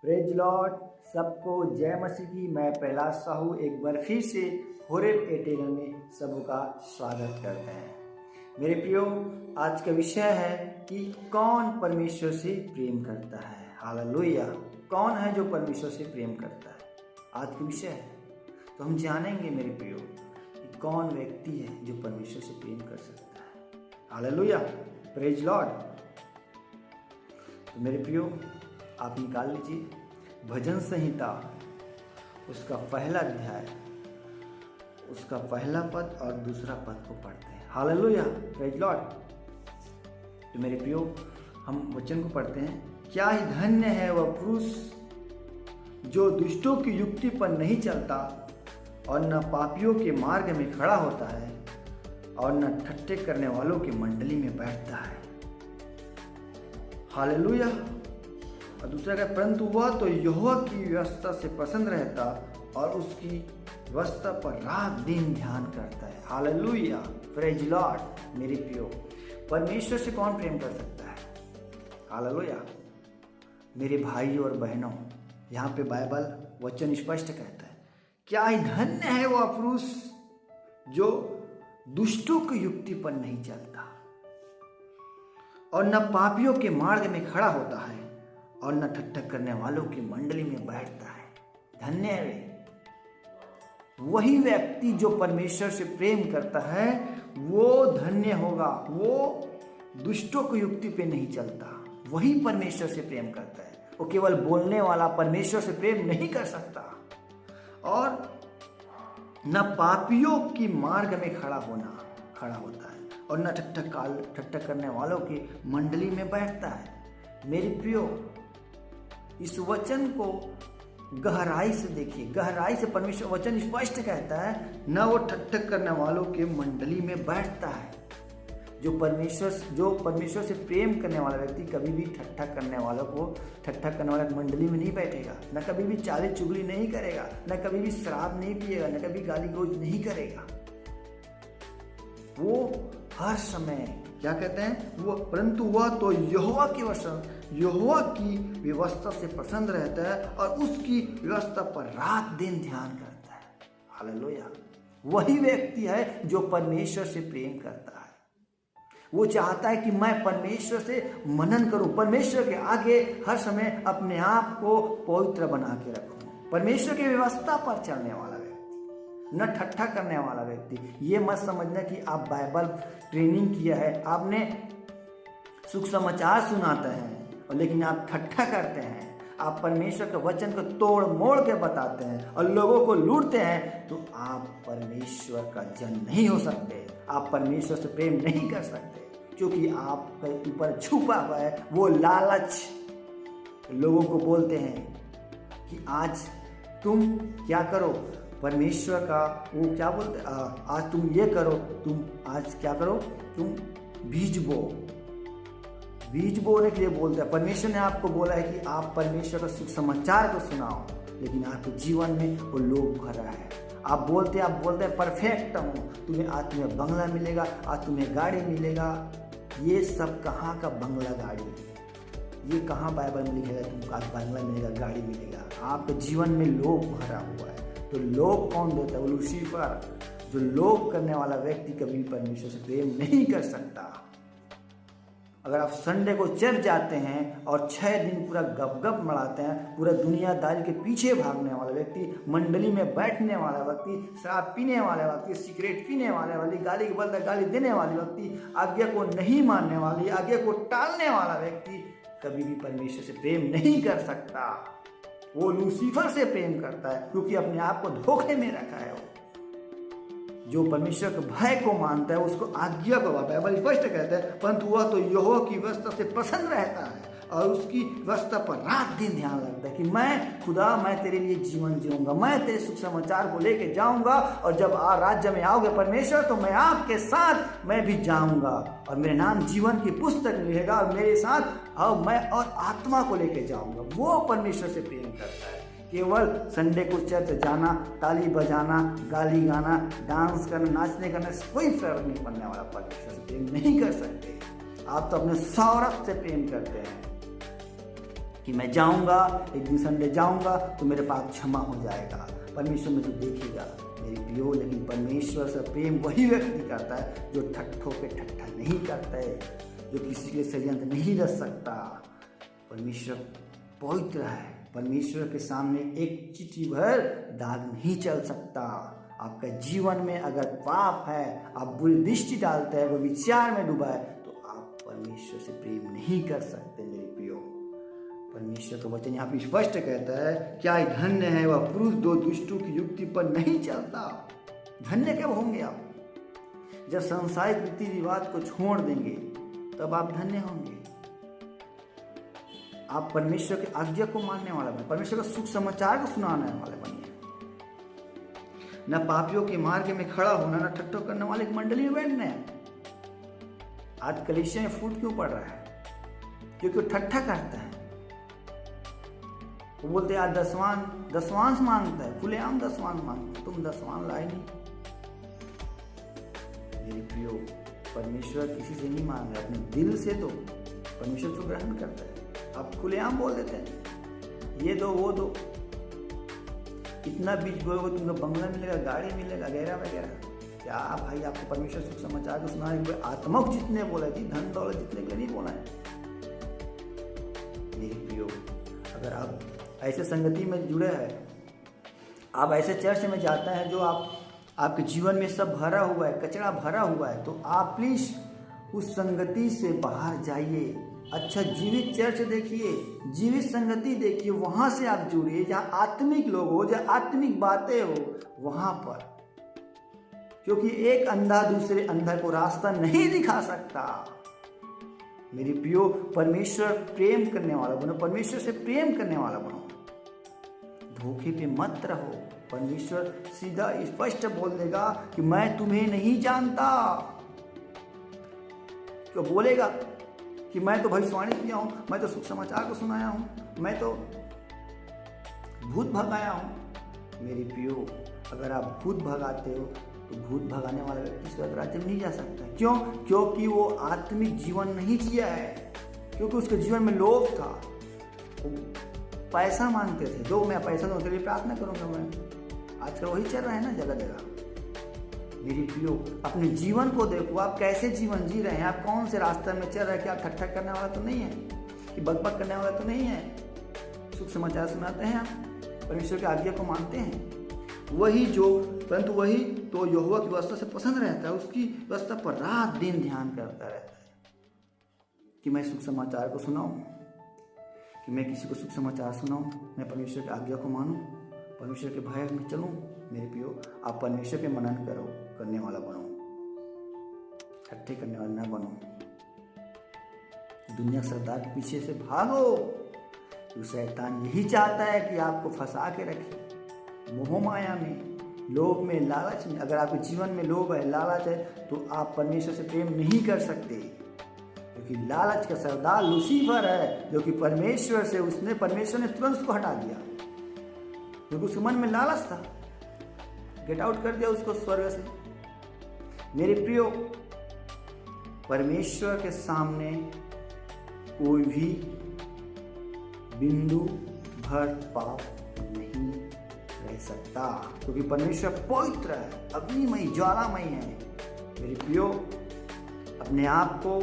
Praise Lord. सबको जय मसीह की। मैं प्रहलाद साहू एक बार फिर से होरेब एटेनल में सबका स्वागत करते हैं। मेरे प्रियो, आज का विषय है कि कौन परमेश्वर से प्रेम करता है। हालेलुया। कौन है जो परमेश्वर से प्रेम करता है, आज का विषय है। तो हम जानेंगे मेरे प्रियो कि कौन व्यक्ति है जो परमेश्वर से प्रेम कर सकता है। Hallelujah, praise Lord. तो मेरे प्रियो, आप निकाल लीजिए भजन संहिता, उसका पहला अध्याय, उसका पहला पद और दूसरा पद को पढ़ते हैं। Hallelujah, praise Lord. तो मेरे प्रियो, हम वचन को पढ़ते हैं। क्या ही धन्य है वह पुरुष जो दुष्टों की युक्ति पर नहीं चलता और न पापियों के मार्ग में खड़ा होता है और न ठट्ठे करने वालों की मंडली में बैठता है। हालेलुया। और दूसरा क्या, परंतु वह तो यहोवा की व्यवस्था से पसंद रहता और उसकी व्यवस्था पर रात दिन ध्यान करता है। Hallelujah, praise Lord. मेरे प्रियो, परमेश्वर से कौन प्रेम कर सकता है? हालेलुया। मेरे भाई और बहनों, यहाँ पे बाइबल वचन स्पष्ट कहता है, क्या ही धन्य है वह पुरुष जो दुष्टों की युक्ति पर नहीं चलता और न पापियों के मार्ग में खड़ा होता है और न ठट्ठा करने वालों की मंडली में बैठता है। धन्य है वे। वही व्यक्ति जो परमेश्वर से प्रेम करता है वो धन्य होगा। वो दुष्टों की युक्ति पे नहीं चलता, वही परमेश्वर से प्रेम करता है। वो केवल बोलने वाला परमेश्वर से प्रेम नहीं कर सकता और न पापियों की मार्ग में खड़ा होता है और न ठट्ठा करने वालों की मंडली में बैठता है। मेरे प्रियो, इस वचन को गहराई से देखिए, गहराई से। परमेश्वर वचन स्पष्ट कहता है, न वो ठट्ठा करने वालों के मंडली में बैठता है। जो परमेश्वर से प्रेम करने वाला व्यक्ति कभी भी ठट्ठा करने वाला मंडली में नहीं बैठेगा, न कभी भी चाली चुगली नहीं करेगा, न कभी भी शराब नहीं पिएगा, न कभी गाली गलौज नहीं करेगा। वो हर समय क्या कहते हैं, वो परंतु वह तो यहोवा की व्यवस्था से पसंद रहता है और उसकी व्यवस्था पर रात दिन ध्यान करता है। हालेलुया। वही व्यक्ति है जो परमेश्वर से प्रेम करता है। वो चाहता है कि मैं परमेश्वर से मनन करूं, परमेश्वर के आगे हर समय अपने आप को पवित्र बना के रखूं। परमेश्वर की व्यवस्था पर चलने वाला व्यक्ति, न ठट्ठा करने वाला व्यक्ति। ये मत समझना कि आप बाइबल ट्रेनिंग किया है, आपने सुख समाचार सुनाते हैं और लेकिन आप ठट्ठा करते हैं, आप परमेश्वर के वचन को तोड़ मोड़ के बताते हैं और लोगों को लूटते हैं, तो आप परमेश्वर का जन नहीं हो सकते। आप परमेश्वर से प्रेम नहीं कर सकते, क्योंकि आपके ऊपर छुपा हुआ है वो लालच। लोगों को बोलते हैं कि आज तुम क्या करो, परमेश्वर का वो क्या बोलते, आज तुम ये करो, तुम आज क्या करो, तुम बीज बोने के लिए बोलते हैं। परमेश्वर ने आपको बोला है कि आप परमेश्वर का सुख समाचार को सुनाओ, लेकिन आपके जीवन में वो लोभ भरा है। आप बोलते हैं परफेक्ट हूँ, आज तुम्हें बंगला मिलेगा, आज तुम्हें गाड़ी मिलेगा। ये सब कहाँ का बंगला गाड़ी? ये कहाँ बाइबल में लिखा है तुमको आज बंगला मिलेगा, गाड़ी मिलेगा? आपके जीवन में लोभ भरा हुआ है। तो लोभ कौन देता है? वो लूसीफर। जो लोभ करने वाला व्यक्ति कभी परमेश्वर से प्रेम नहीं कर सकता। अगर आप संडे को चर्च जाते हैं और 6 दिन पूरा गप मड़ाते हैं, पूरा दुनियादारी के पीछे भागने वाला व्यक्ति, मंडली में बैठने वाला व्यक्ति, शराब पीने वाला व्यक्ति, सिगरेट पीने वाले वाली, गाली के बदले गाली देने वाली व्यक्ति, आज्ञा को नहीं मानने वाली, आज्ञा को टालने वाला व्यक्ति कभी भी परमेश्वर से प्रेम नहीं कर सकता। वो लूसीफर से प्रेम करता है, क्योंकि अपने आप को धोखे में रखा है। वो जो परमेश्वर के भय को मानता है, उसको आज्ञा को, बाइबल स्पष्ट कहता है, परंतु वह तो यहोवा की व्यवस्था से पसंद रहता है और उसकी व्यवस्था पर रात दिन ध्यान लगता है कि मैं तेरे लिए जीवन जीऊंगा, मैं तेरे सुख समाचार को लेके जाऊंगा और जब राज्य में आओगे परमेश्वर, तो मैं आपके साथ मैं भी जाऊंगा और मेरे नाम जीवन की पुस्तक में लिखेगा और मेरे साथ और मैं और आत्मा को लेके जाऊंगा। वो परमेश्वर से प्रेम करता है। केवल संडे को चर्च जाना, ताली बजाना, गाली गाना, डांस करना, नाचने करने से कोई फर्क नहीं पड़ने वाला। परमेश्वर से प्रेम नहीं कर सकते। आप तो अपने सौरभ से प्रेम करते हैं। कि मैं जाऊंगा, एक दिन संडे जाऊंगा तो मेरे पाप क्षमा हो जाएगा, परमेश्वर मुझे देखेगा। मेरे प्रियो, लेकिन परमेश्वर से प्रेम वही व्यक्ति करता है जो ठट्ठों पे ठट्ठा नहीं करता है, जो किसी के षड्यंत्र नहीं रच सकता। परमेश्वर पवित्र है, परमेश्वर के सामने एक चिट्ठी भर दाग नहीं चल सकता। आपका जीवन में अगर पाप है, आप बुरी दृष्टि डालते हैं, वो विचार में डूबा है, तो आप परमेश्वर से प्रेम नहीं कर सकते। मेरे प्रियो, परमेश्वर का वचन यहाँ पे स्पष्ट कहता है, क्या धन्य है वह पुरुष दो दुष्टों की युक्ति पर नहीं चलता। धन्य कब होंगे आप? जब सांसारिक रीति रिवाज को छोड़ देंगे तब आप धन्य होंगे। आप परमेश्वर की आज्ञा को मानने वाला बने, परमेश्वर का सुख समाचार को सुनाने वाले बनिए। न पापियों के मार्ग में खड़ा होना, न ठट्ठो करने वाले मंडली में बैठना है। आज कलीसिया में फूट क्यों पड़ रहा है? क्योंकि वो ठट्ठा करता है। वो बोलते हैं आज दसवांश मांगता है, खुलेआम दसवांश मांगता है, तुम दसवांश लाए नहीं। मेरे प्रियो, परमेश्वर किसी से नहीं मांग रहा, अपने दिल से दो, परमेश्वर को ग्रहण करता है। आप खुलेआम बोल देते हैं ये दो वो दो, इतना बीज बोलोगे तुमको बंगला मिलेगा, गाड़ी मिलेगा, वगैरह वगैरह। क्या भाई आपको परमेश्वर सुख समाचार को सुना है? आत्मक जितने बोला जी, धन दौलत जितने के लिए नहीं बोला है। मेरे प्रियो, अगर आप ऐसे संगति में जुड़े हैं, आप ऐसे चर्च में जाते हैं जो आपके जीवन में सब भरा हुआ है, कचरा भरा हुआ है, तो आप प्लीज उस संगति से बाहर जाइए। अच्छा जीवित चर्च देखिए, जीवित संगति देखिए, वहां से आप जुड़िए जहाँ आत्मिक लोग हो, जहाँ आत्मिक बातें हो, वहां पर। क्योंकि एक अंधा दूसरे अंधा को रास्ता नहीं दिखा सकता। मेरी प्रियो, परमेश्वर प्रेम करने वाला बनो, परमेश्वर से प्रेम करने वाला बनो, धोखे पे मत रहो। परमेश्वर सीधा स्पष्ट बोल देगा कि मैं तुम्हें नहीं जानता। क्यों बोलेगा कि मैं तो भविष्यवाणी किया हूं, मैं तो सुख समाचार को सुनाया हूं, मैं तो भूत भगाया हूं। मेरे प्रियो, अगर आप भूत भगाते हो तो भूत भगाने वाला व्यक्ति स्वर्ग राज्य में नहीं जा सकता। क्यों? क्योंकि वो आत्मिक जीवन नहीं जिया है, क्योंकि उसके जीवन में लोभ था। वो पैसा मांगते थे, दो मैं पैसा दो, तेरे लिए प्रार्थना करूंगा मैं। आजकल वही चल रहा है ना जगह जगह। मेरी प्रियो, अपने जीवन को देखो, आप कैसे जीवन जी रहे हैं, आप कौन से रास्ते में चल रहे हैं। कि आप ठट्ठा करने वाला तो नहीं है, कि बकबक करने वाला तो नहीं है, सुख समाचार सुनाते हैं आप, परमेश्वर की आज्ञा को मानते हैं। परंतु वही तो यहोवा की व्यवस्था से पसंद रहता है, उसकी व्यवस्था पर रात दिन ध्यान करता रहता है। कि मैं सुख समाचार को सुनाऊं, कि मैं किसी को सुख समाचार सुनाऊं, मैं परमेश्वर की आज्ञा को मानूं, परमेश्वर के भय में चलूं। मेरे प्रियो, आप परमेश्वर पे मनन करने वाला बनो, ठट्ठे करने वाला ना बनो। दुनिया सरदार के पीछे से भागो। तो शैतान यही चाहता है कि आपको फंसा के रखे मोह माया में, लोभ में, लालच में। अगर आपके जीवन में लोभ है, लालच है, तो आप परमेश्वर से प्रेम नहीं कर सकते। क्योंकि लालच का सरदार लूसीफर है, जो कि परमेश्वर ने तुरंत उसको हटा दिया, क्योंकि उसके मन में लालच था, गेट आउट कर दिया उसको स्वर्ग से। मेरे प्रियो, परमेश्वर के सामने कोई भी बिंदु भर पाप नहीं रह सकता, क्योंकि परमेश्वर पवित्र है, अग्निमय, ज्वालामय है। मेरे प्रियो, अपने आप को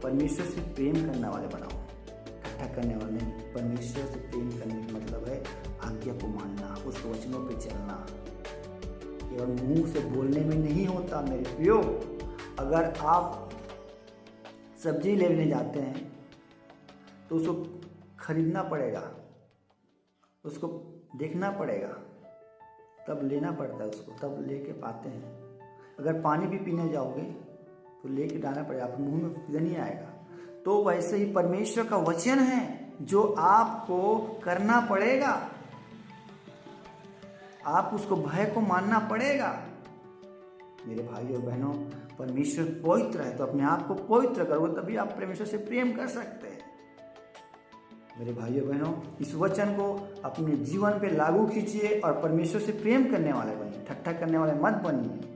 परमेश्वर से प्रेम करने वाले बनाओ, इकट्ठा करने वाले नहीं। परमेश्वर से प्रेम करने का मतलब है आज्ञा को मानना, उसके वचनों पे चलना। केवल मुंह से बोलने में नहीं होता। मेरे प्रियो, अगर आप सब्जी लेने जाते हैं तो उसको खरीदना पड़ेगा, उसको देखना पड़ेगा, तब लेना पड़ता है उसको, तब लेके पाते हैं। अगर पानी भी पीने जाओगे तो लेके डालना पड़ेगा, आपके मुंह में फिर नहीं आएगा। तो वैसे ही परमेश्वर का वचन है जो आपको करना पड़ेगा, आप उसको भय को मानना पड़ेगा। मेरे भाइयों और बहनों, परमेश्वर पवित्र है, तो अपने आप को पवित्र करो, तभी आप परमेश्वर से प्रेम कर सकते हैं। मेरे भाइयों बहनों, इस वचन को अपने जीवन पे लागू कीजिए और परमेश्वर से प्रेम करने वाले बनिए, ठट्ठा करने वाले मत बनिए।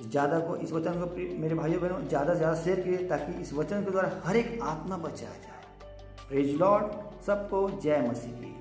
इस वचन को मेरे भाइयों बहनों ज़्यादा से ज़्यादा शेयर कीजिए, ताकि इस वचन के द्वारा हर एक आत्मा बचाया जाए। प्रेज लॉर्ड, सबको जय मसीह की।